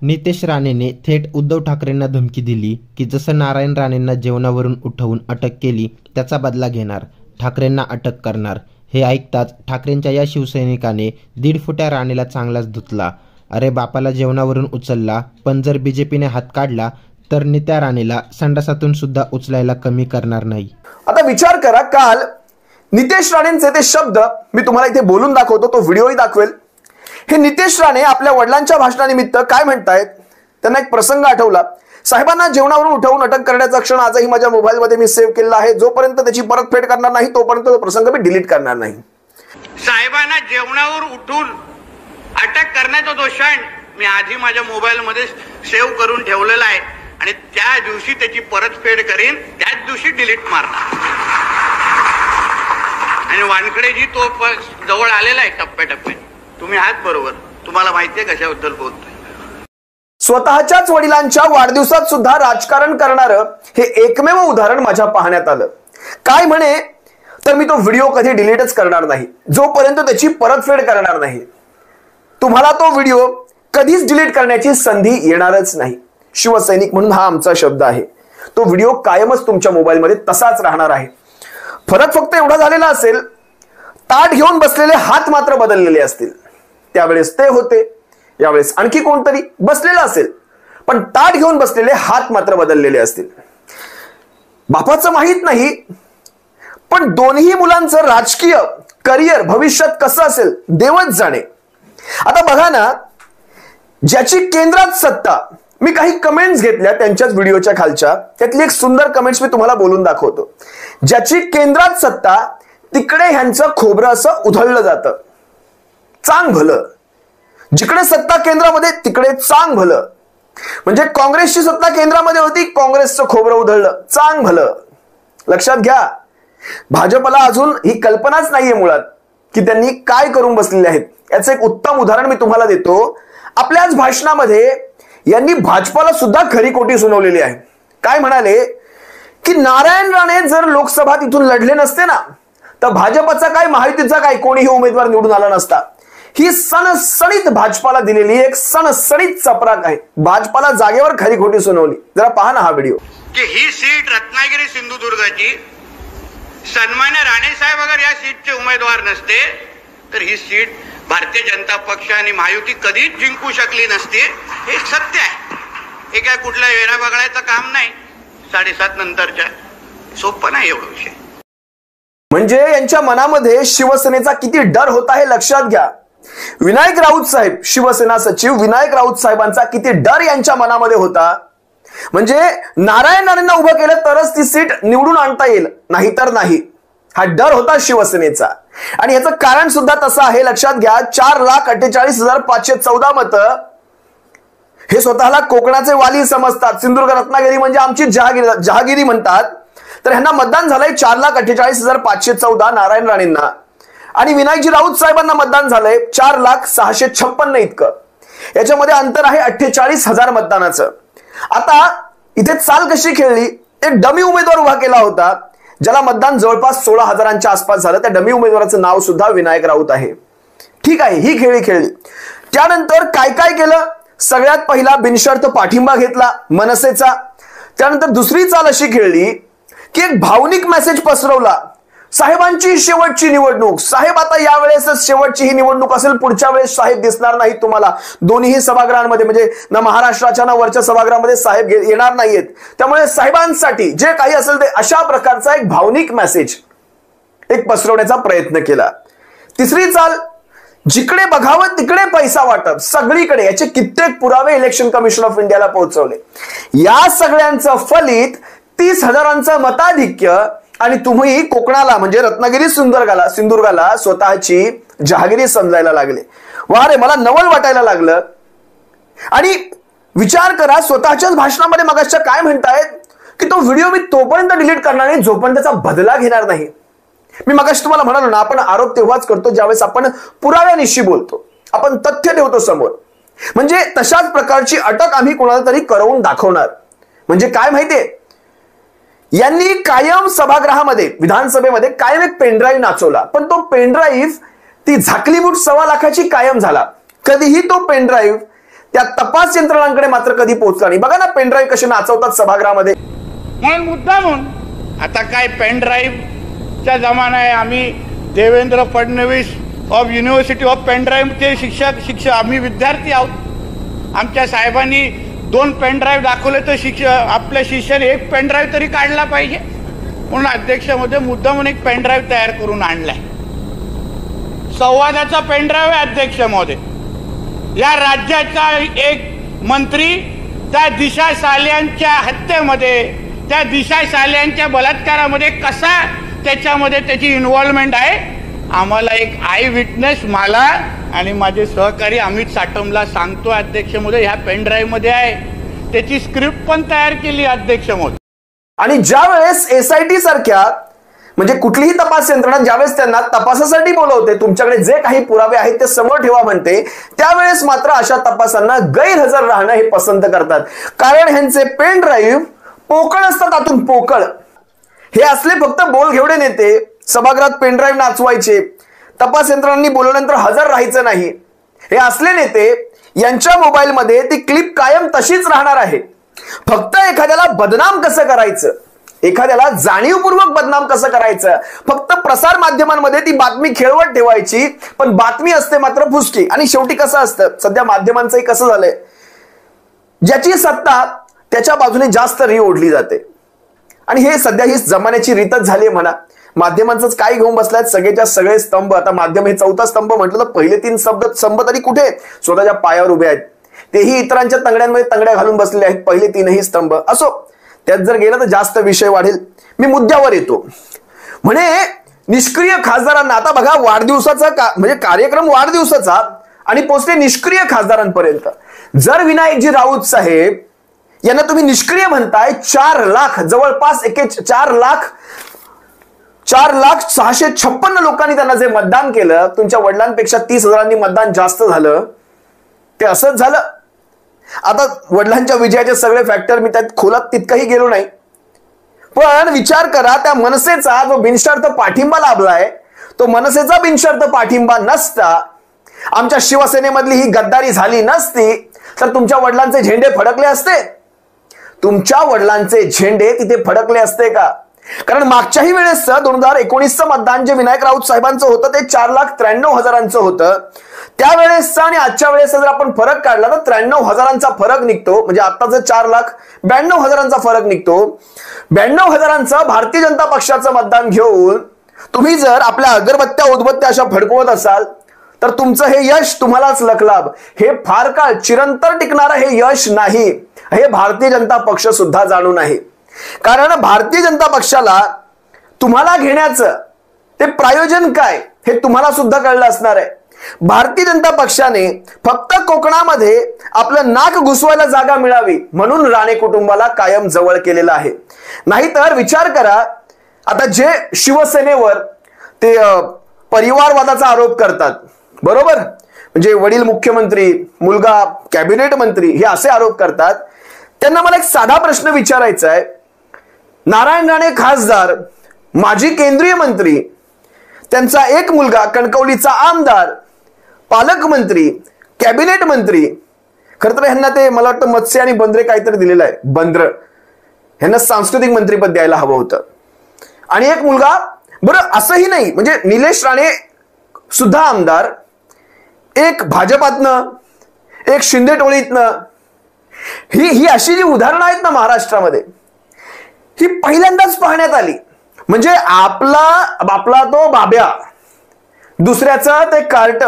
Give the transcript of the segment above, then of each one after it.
नितेश राणेने थेट उद्धव ठाकरेंना धमकी दिली की जसं नारायण राणेंना जेवणावरून उठवून अटक केली त्याचा बदला घेणार, ठाकरेंना अटक करणार. हे ऐकताच ठाकरेंच्या या शिवसैनिकाने 1.5 फुट्या राणेला चांगलाच धुतला. अरे बापाला जेवणावरून उचलला, पण जर बीजेपीने हात काढला तर नित्या राणेला संडासातून सुद्धा उचलायला कमी करणार नाही. आता विचार करा, काल नितेश राणेंचे ते शब्द मी तुम्हाला इथे बोलून दाखवतो, तो व्हिडिओही दाखवेल. हे नितेश राणे आपल्या वडिलांच्या भाषणानिमित्त काय म्हणतायत, त्यांना एक प्रसंग आठवला. साहेबांना जेवणावरून उठवून अटक करण्याचा क्षण आजही माझ्या मोबाईलमध्ये मी सेव्ह केलेला आहे. जोपर्यंत त्याची परतफेड करणार नाही तोपर्यंत तो प्रसंग मी डिलीट करणार नाही. साहेबांना जेवणावर उठून अटक करण्याचा तो क्षण मी आधी माझ्या मोबाईलमध्ये सेव्ह करून ठेवलेला आहे आणि त्या दिवशी त्याची परतफेड करीन, त्याच दिवशी डिलीट मारणार. आणि वानखडेजी तो जवळ आलेला आहे टप्प्याटप्प्याने. तुम्ही आहात बरोबर, तुम्हाला माहितीये कशाबद्दल बोलतोय. स्वतःच्याच वडिलांच्या वाढदिवसात सुद्धा राजकारण करणारं हे एकमेव उदाहरण माझ्या पाहण्यात आलं. काय म्हणे तर मी तो व्हिडिओ कधी डिलीटच करणार नाही जोपर्यंत त्याची परतफेड करणार नाही. तुम्हाला तो व्हिडिओ कधीच डिलीट करण्याची संधी येणारच नाही. शिवसैनिक म्हणून हा आमचा शब्द आहे. तो व्हिडिओ कायमच तुमच्या मोबाईलमध्ये तसाच राहणार आहे. फरक फक्त एवढा झालेला असेल, ताट घेऊन बसलेले हात मात्र बदललेले असतील. त्यावेळेस ते होते, यावेळेस आणखी कोणतरी बसलेला असेल, पण ताट घेऊन बसलेले हात मात्र बदललेले असतील. बापाचं माहित नाही, पण दोन्ही मुलांचं राजकीय करिअर भविष्यात कसं असेल देवच जाणे. आता बघा ना, ज्याची केंद्रात सत्ता, मी काही कमेंट्स घेतल्या त्यांच्याच व्हिडिओच्या खालच्या, त्यातली एक सुंदर कमेंट्स मी तुम्हाला बोलून दाखवतो. ज्याची केंद्रात सत्ता तिकडे ह्यांचं खोबरं असं उधळलं जातं. चांग भलं. जिकडे सत्ता केंद्रामध्ये तिकडे चांग भलं. म्हणजे काँग्रेसची सत्ता केंद्रामध्ये होती, काँग्रेसचं खोबरं उधळलं, चांग भलं. लक्षात घ्या, भाजपला अजून ही कल्पनाच नाहीये मुळात की त्यांनी काय करून बसलेले आहेत. याचं एक उत्तम उदाहरण मी तुम्हाला देतो. आपल्याच भाषणामध्ये यांनी भाजपाला सुद्धा खरी खोटी सुनावलेली आहे. काय म्हणाले की नारायण राणे जर लोकसभा तिथून लढले नसते ना तर भाजपचा काय, महायुतीचा काय, कोणीही उमेदवार निवडून आला नसता. ही सणसणीत भाजपाला दिलेली एक सणसणीत चपराक आहे. भाजपाला जागेवर खरी खोटी सुनावली. जरा पहा ना हा व्हिडिओ. की ही सीट रत्नागिरी सिंधुदुर्गाची, सन्मान्य राणे साहेब अगर या सीटचे उमेदवार नसते तर ही सीट भारतीय जनता पक्ष आणि महायुती कधीच जिंकू शकली नसती. हे सत्य आहे. हे काय कुठला वेळा बघायचं काम नाही. 7:30 नंतरच्या सोपं नाही एवढा विषय. म्हणजे यांच्या मनामध्ये शिवसेनेचा किती डर होता हे लक्षात घ्या. विनायक राऊत साहेब, शिवसेना सचिव विनायक राऊत साहेबांचा किती डर यांच्या मनामध्ये होता. म्हणजे नारायण राणेंना उभं केलं तरच ती सीट निवडून आणता येईल, नाहीतर नाही. हा डर होता शिवसेनेचा. आणि याचं कारण सुद्धा तसं आहे. लक्षात घ्या, 4,48,514 मतं. हे स्वतःला कोकणाचे वाली समजतात. सिंधुदुर्ग रत्नागिरी म्हणजे आमची जहागिरी म्हणतात. तर ह्यांना मतदान झालंय 4,48,514 नारायण राणेंना. आणि विनायकजी राऊत साहेबांना मतदान झालंय 4,06,56 इतकं. याच्यामध्ये अंतर आहे 48,000 मतदानाचं. आता इथे चाल कशी खेळली, एक डमी उमेदवार उभा केला होता ज्याला मतदान जवळपास 16,000च्या आसपास झालं. त्या डमी उमेदवाराचं नाव सुद्धा विनायक राऊत आहे. ठीक आहे, ही खेळी खेळली. त्यानंतर काय काय केलं, सगळ्यात पहिला बिनशर्त पाठिंबा घेतला मनसेचा. त्यानंतर दुसरी चाल अशी खेळली की एक भावनिक मेसेज पसरवला, साहेबांची शेवटची निवडणूक, साहेब आता यावेळेसच शेवटची ही निवडणूक असेल, पुढच्या वेळेस साहेब दिसणार नाहीत तुम्हाला दोन्ही सभागृहांमध्ये. म्हणजे ना महाराष्ट्राच्या ना वरच्या सभागृहामध्ये साहेब येणार नाहीयेत, त्यामुळे साहेबांसाठी जे काही असेल ते, अशा प्रकारचा एक भावनिक मेसेज एक पसरवण्याचा प्रयत्न केला. तिसरी चाल, जिकडे बघावं तिकडे पैसा वाटप, सगळीकडे. याचे कित्येक पुरावे इलेक्शन कमिशन ऑफ इंडियाला पोहोचवले. या सगळ्यांचं फलित 30,000चं मताधिक्य. आणि तुम्ही कोकणाला म्हणजे रत्नागिरी सिंधुदुर्गाला स्वतःची जहागिरी समजायला लागले. वा रे, मला नवल वाटायला लागलं. आणि विचार करा, स्वतःच्याच भाषणामध्ये मगाच्या काय म्हणतायत की तो व्हिडिओ मी तोपर्यंत डिलीट करणार नाही जोपर्यंत त्याचा बदला घेणार नाही. मी मगाशी तुम्हाला म्हणालो ना, आपण आरोप तेव्हाच करतो ज्यावेळेस आपण पुराव्यानिशी बोलतो, आपण तथ्य ठेवतो समोर. म्हणजे तशाच प्रकारची अटक आम्ही कोणाला तरी करवून दाखवणार. म्हणजे काय माहितीये, यांनी कायम सभागृहामध्ये विधानसभेमध्ये कायम एक पेनड्राईव्ह नाचवला, पण तो पेनड्राईव्ह ती झाकली बूट 1.25 लाखाची कायम झाला. कधीही तो पेनड्राईव्ह त्या तपास यंत्रणांकडे मात्र कधी पोहोचला नाही. बघा ना पेनड्राईव्ह कसे नाचवतात सभागृहामध्ये. म्हणून मुद्दा म्हणून आता काय पेनड्राईव्हचा जमाना आहे. आम्ही Devendra Fadnavis of university of पेनड्राईव्हचे शिक्षक आम्ही विद्यार्थी आहोत. आमच्या साहेबांनी 2 पेनड्राईव्ह दाखवले तर आपल्या शिष्याने 1 पेनड्राईव्ह तरी काढला पाहिजे. म्हणून अध्यक्षामध्ये मुद्दा म्हणून एक पेनड्राईव्ह तयार करून आणलाय. संवादाचा पेनड्राईव्ह आहे अध्यक्ष महोदय. या राज्याचा एक मंत्री त्या दिशा साल्यांच्या हत्येमध्ये, त्या दिशा साल्यांच्या बलात्कारामध्ये कसा त्याच्यामध्ये त्याची इन्व्हॉल्वमेंट आहे, आम्हाला एक आय विटनेस मला आणि माझे सहकारी अमित साटमला सांगतो अध्यक्ष महोदय, ह्या पेनड्राईव्ह मध्ये आहे. त्याची स्क्रिप्ट पण तयार केली अध्यक्ष महोदय. आणि ज्या वेळेस SIT सारख्या म्हणजे कुठलीही तपास यंत्रणा ज्यावेळेस त्यांना तपासासाठी बोलवते, तुमच्याकडे जे काही पुरावे आहेत ते समोर ठेवा म्हणते, त्यावेळेस मात्र अशा तपासांना गैरहजर राहणं हे पसंत करतात. कारण ह्यांचे पेन ड्राईव्ह पोकळ असतात, आतून पोकळ. हे असले फक्त बोल घेवडे नेते सभागृहात पेन ड्राईव्ह नाचवायचे, तपास यंत्रणांनी बोलवल्यानंतर हजर राहायचं नाही. हे असले नेते यांच्या मोबाईलमध्ये ती क्लिप कायम तशीच राहणार आहे. फक्त एखाद्याला बदनाम कसं करायचं, एखाद्याला जाणीवपूर्वक बदनाम कसं करायचं, फक्त प्रसार माध्यमांमध्ये ती बातमी खेळवत ठेवायची. पण बातमी असते मात्र फुसकी. आणि शेवटी कसं असतं, सध्या माध्यमांचंही कसं झालंय, ज्याची सत्ता त्याच्या बाजूने जास्त री ओढली जाते. आणि हे सध्या ही जमान्याची रीतच झाली आहे म्हणा. माध्यमांचंच काय घेऊन बसलायत सगळेच्या सगळे स्तंभ. आता माध्यम हे 4था स्तंभ म्हटलं तर पहिले 3 स्तंभ तरी कुठे स्वतःच्या पायावर उभे आहेत, तेही इतरांच्या तंगड्यांमध्ये तंगड्या घालून बसलेले आहेत पहिले 3ही स्तंभ. असो, त्यात जर गेलं तर जास्त विषय वाढेल. मी मुद्द्यावर येतो. म्हणे निष्क्रिय खासदारांना, आता बघा वाढदिवसाचा म्हणजे कार्यक्रम वाढदिवसाचा आणि पोचले निष्क्रिय खासदारांपर्यंत. जर विनायकजी राऊत साहेब यांना तुम्ही निष्क्रिय म्हणताय, 4 लाख जवळपास 4,656 लोकांनी त्यांना जे मतदान केलं, तुमच्या वडिलांपेक्षा 30,000 मतदान जास्त झालं, ते असंच झालं. आता वडिलांच्या विजयाचे सगळे फॅक्टर मी त्यात खोलात तितकाही गेलो नाही, पण विचार करा त्या मनसेचा जो बिनशर्त पाठिंबा लाभलाय, तो मनसेचा बिनशर्त पाठिंबा नसता, आमच्या शिवसेनेमधली ही गद्दारी झाली नसती, तर तुमच्या वडिलांचे झेंडे फडकले असते? तुमच्या वडिलांचे झेंडे तिथे फडकले असते का? कारण मागच्याही वेळेस 2019चं मतदान जे विनायक राऊत साहेबांचं होतं ते 4,93,000 होतं. त्यावेळेसचा आणि आजच्या वेळेस जर आपण फरक काढला तर 93,000 फरक निघतो. म्हणजे आताचं 4,92,000 फरक निघतो. 92,000 भारतीय जनता पक्षाचं मतदान घेऊन तुम्ही जर आपल्या अगरबत्त्या उदबत्त्या अशा फडकवत असाल तर तुमचं हे यश तुम्हालाच लखलाभ. हे फार काळ चिरंतर टिकणारं हे यश नाही, हे भारतीय जनता पक्ष सुद्धा जाणून आहे. कारण भारतीय जनता पक्षाला तुम्हाला घेण्याचं ते प्रायोजन काय हे तुम्हाला सुद्धा कळलं असणार आहे. भारतीय जनता पक्षाने फक्त कोकणामध्ये आपलं नाक घुसवायला जागा मिळावी म्हणून राणे कुटुंबाला कायम जवळ केलेलं आहे. नाहीतर विचार करा, आता जे शिवसेनेवर ते परिवारवादाचा आरोप करतात, बरोबर, म्हणजे वडील मुख्यमंत्री, मुलगा कॅबिनेट मंत्री, हे असे आरोप करतात, त्यांना मला एक साधा प्रश्न विचारायचा आहे. नारायण राणे खासदार, माजी केंद्रीय मंत्री, त्यांचा एक मुलगा कणकवलीचा आमदार, पालकमंत्री, कॅबिनेट मंत्री, खरं तर ह्यांना ते मला वाटतं मत्स्य आणि बंदरे काहीतरी दिलेलं आहे, बंद्र, ह्यांना सांस्कृतिक मंत्रीपद द्यायला हवं होतं. आणि एक मुलगा, बरं असंही नाही, म्हणजे निलेश राणे सुद्धा आमदार, एक भाजपातनं, एक शिंदे टोळीतनं, ही अशी जी उदाहरणं आहेत ना महाराष्ट्रामध्ये, ही पहिल्यांदाच पाहण्यात आली. म्हणजे आपला तो बाब्या, दुसऱ्याचा ते कार्ट.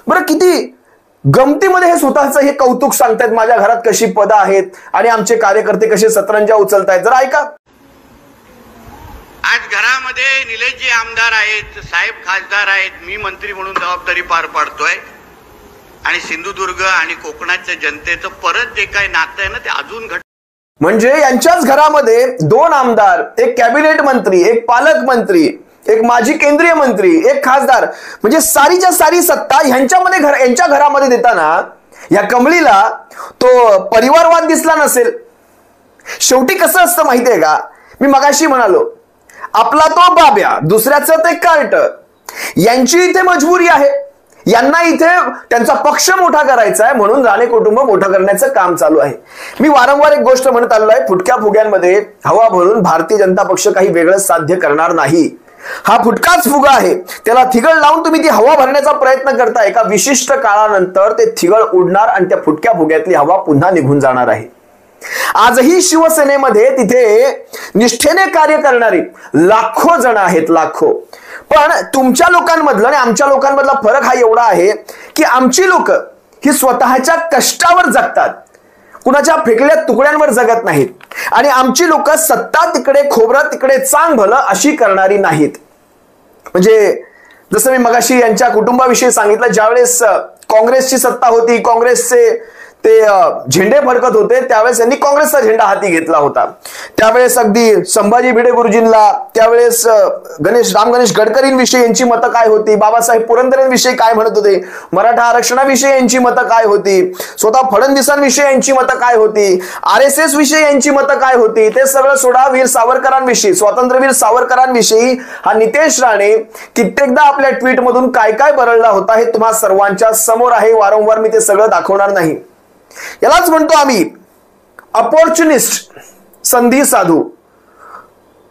बरं किती गमतीमध्ये हे स्वतःचं हे कौतुक सांगतायत, माझ्या घरात कशी पदं आहेत आणि आमचे कार्यकर्ते कसे सतरंजा उचलतायत. जरा ऐका. आज घरामध्ये निलेशजी आमदार आहेत, साहेब खासदार आहेत, मी मंत्री म्हणून जबाबदारी पार पाडतोय आणि सिंधुदुर्ग आणि कोकणाच्या जनतेचं परत जे काही नातं आहे ना ते अजून घट. म्हणजे यांच्याच घरामध्ये 2 आमदार, एक कॅबिनेट मंत्री, एक पालकमंत्री, एक माजी केंद्रीय मंत्री, एक खासदार, म्हणजे सारीच्या सारी सत्ता यांच्या घरामध्ये देताना या कमळीला तो परिवारवाद दिसला नसेल. शेवटी कसं असतं माहितीये का, मी मगाशी म्हणालो, आपला तो बाब्या, दुसऱ्याचं ते कार्ट, यांची इथे मजबुरी आहे, यांना इथे त्यांचा पक्ष मोठा करायचा आहे म्हणून राणे कुटुंब मोठं करण्याचं काम चालू आहे. मी वारंवार एक गोष्ट म्हणत आलो आहे, फुटक्या फुग्यांमध्ये हवा भरून भारतीय जनता पक्ष काही वेगळं साध्य करणार नाही. हा फुटकाच फुगा आहे, त्याला थिगळ लावून तुम्ही ती हवा भरण्याचा प्रयत्न करता. एका विशिष्ट काळानंतर ते थिगळ उडणार आणि त्या फुटक्या फुग्यातली हवा पुन्हा निघून जाणार आहे. आजही शिवसेनेमध्ये तिथे निष्ठेने कार्य करणारी लाखो जण आहेत, लाखो. पण तुमच्या लोकांमधलं आणि आमच्या लोकांमधला फरक हा एवढा आहे की आमची लोक ही स्वतःच्या कष्टावर जगतात, कुणाच्या फेकल्या तुकड्यांवर जगत नाहीत. आणि आमची लोक सत्ता तिकडे खोबरं तिकडे चांग भलं अशी करणारी नाहीत. म्हणजे जसं मी मगाशी यांच्या कुटुंबाविषयी सांगितलं, ज्यावेळेस काँग्रेसची सत्ता होती, काँग्रेसचे ते झेंडे फडकत होते, त्यावेळेस यांनी काँग्रेसचा झेंडा हाती घेतला होता. त्यावेळेस अगदी संभाजी भिडे गुरुजींना, त्यावेळेस राम गणेश गडकरींविषयी यांची मतं काय होती, बाबासाहेब पुरंदरेंविषयी काय म्हणत होते, मराठा आरक्षणाविषयी यांची मतं काय होती, स्वतः फडणवीसांविषयी यांची मतं काय होती, RSS विषयी यांची मतं काय होती, ते सगळं सोडा. वीर सावरकरांविषयी, स्वातंत्र्यवीर सावरकरांविषयी हा नितेश राणे कित्येकदा आपल्या ट्विट मधून काय काय बरळला होता हे तुम्हा सर्वांच्या समोर आहे. वारंवार मी ते सगळं दाखवणार नाही. यालाच म्हणतो आम्ही अपॉर्च्युनिस्ट, संधी साधू.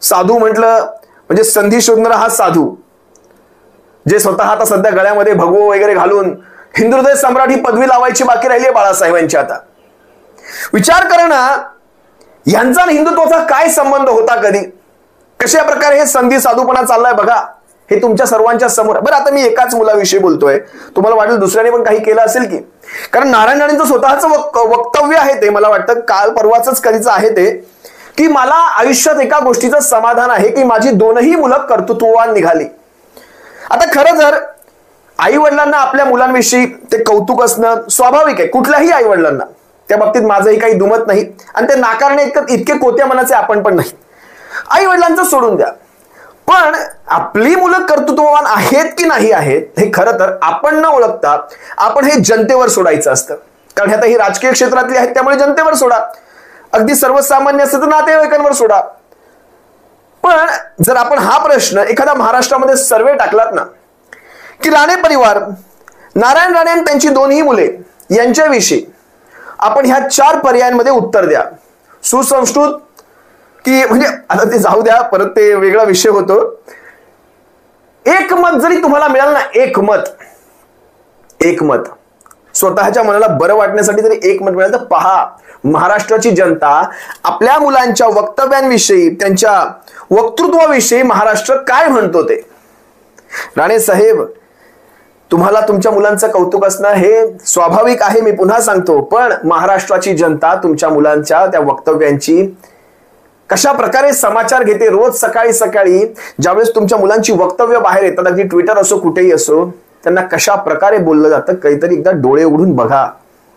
साधू म्हटलं म्हणजे संधी शोधणारा हा साधू, जे स्वतः आता सध्या गळ्यामध्ये भगवो वगैरे घालून हिंदू हृदय सम्राट ही पदवी लावायची बाकी राहिली आहे बाळासाहेबांची. आता विचार करा ना, यांचा हिंदुत्वाचा काय संबंध होता कधी, कशा प्रकारे हे संधी साधूपणा चाललाय बघा. हे तुमच्या सर्वांच्या समोर. बरं, आता मी एकाच मुलाविषयी बोलतोय, तुम्हाला वाटेल दुसऱ्याने पण काही केलं असेल की, कारण नारायण राणेंचं स्वतःचं वक्तव्य आहे ते, मला वाटतं काल परवाच कधीच आहे ते, की मला आयुष्यात एका गोष्टीचं समाधान आहे की माझी दोनही मुलं कर्तृत्ववान निघाली. आता खरं तर आई वडिलांना आपल्या मुलांविषयी ते कौतुक असणं स्वाभाविक आहे, कुठल्याही आई वडिलांना. त्या बाबतीत माझंही काही दुमत नाही आणि ते नाकारणे इतके कोत्या मनाचे आपण पण नाही. आई वडिलांचं सोडून द्या, पण आपली मुलं कर्तृत्ववान आहेत की नाही आहेत हे खरं तर आपण न ओळखता आपण हे जनतेवर सोडायचं असतं. कारण आता ही राजकीय क्षेत्रातली आहेत त्यामुळे जनतेवर सोडा, अगदी सर्वसामान्य असतं तर नातेवाईकांवर सोडा. पण जर आपण हा प्रश्न एखादा महाराष्ट्रामध्ये सर्वे टाकलात ना, की राणे परिवार, नारायण राणे आणि त्यांची दोन्ही मुले यांच्याविषयी आपण ह्या 4 पर्यायांमध्ये उत्तर द्या. सुसंस्कृत की म्हणजे आता ते जाऊ द्या, परत ते वेगळा विषय होतो. एक मत जरी तुम्हाला मिळालं ना, एक मत स्वतःच्या मनाला बरं वाटण्यासाठी जरी एक मत मिळालं तर पहा, महाराष्ट्राची जनता आपल्या मुलांच्या वक्तव्यांविषयी, त्यांच्या वक्तृत्वाविषयी महाराष्ट्र काय म्हणतो ते. राणे साहेब, तुम्हाला तुमच्या मुलांचं कौतुक असणं हे स्वाभाविक आहे, मी पुन्हा सांगतो. पण महाराष्ट्राची जनता तुमच्या मुलांच्या त्या वक्तव्यांची कशा प्रकारे समाचार घेते. रोज सकाळी सकाळी ज्यावेळेस तुमच्या मुलांची वक्तव्य बाहेर येतात, अगदी ट्विटर असो कुठेही असो, त्यांना कशा प्रकारे बोललं जातं काहीतरी एकदा डोळे उघडून बघा.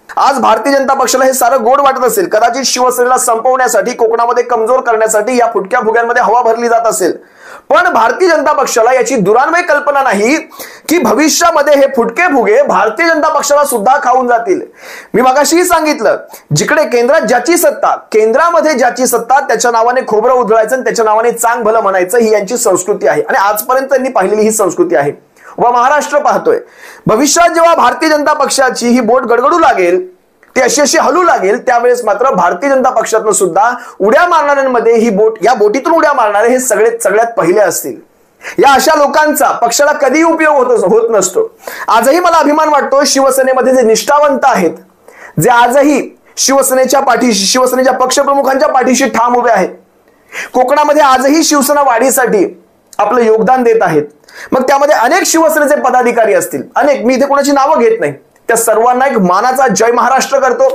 आज भारतीय जनता पक्षाला हे सारं गोड वाटत असेल, कदाचित शिवसेनेला संपवण्यासाठी, कोकणामध्ये कमजोर करण्यासाठी या फुटक्या फुग्यांमध्ये हवा भरली जात असेल. पण भारतीय जनता पक्षाला याची दुरान्वय कल्पना नाही की भविष्यामध्ये हे फुटके फुगे भारतीय जनता पक्षाला सुद्धा खाऊन जातील. मी मगाशीही सांगितलं, जिकडे केंद्रात ज्याची सत्ता, केंद्रामध्ये ज्याची सत्ता त्याच्या नावाने खोबरं उधळायचं आणि त्याच्या नावाने चांग भलं म्हणायचं, ही यांची संस्कृती आहे आणि आजपर्यंत त्यांनी पाहिलेली ही संस्कृती आहे व महाराष्ट्र पाहतोय. भविष्यात जेव्हा भारतीय जनता पक्षाची ही बोट गडगडू लागेल, ती अशी हलू लागेल, त्यावेळेस मात्र भारतीय जनता पक्षातून सुद्धा उड्या मारणाऱ्यांमध्ये ही बोट, या बोटीतून उड्या मारणारे हे सगळ्यात पहिले असतील. या अशा लोकांचा पक्षाला कधीही उपयोग होत नसतो. आजही मला अभिमान वाटतो शिवसेनेमध्ये जे निष्ठावंत आहेत, जे आजही शिवसेनेच्या पाठीशी, शिवसेनेच्या पक्षप्रमुखांच्या पाठीशी ठाम उभे आहेत, कोकणामध्ये आजही शिवसेना वाढीसाठी आपलं योगदान देत आहेत. मग त्यामध्ये अनेक शिवसेनेचे पदाधिकारी असतील, अनेक, मी इथे कोणाची नावं घेत नाही, त्या सर्वांना एक मानाचा जय महाराष्ट्र करतो.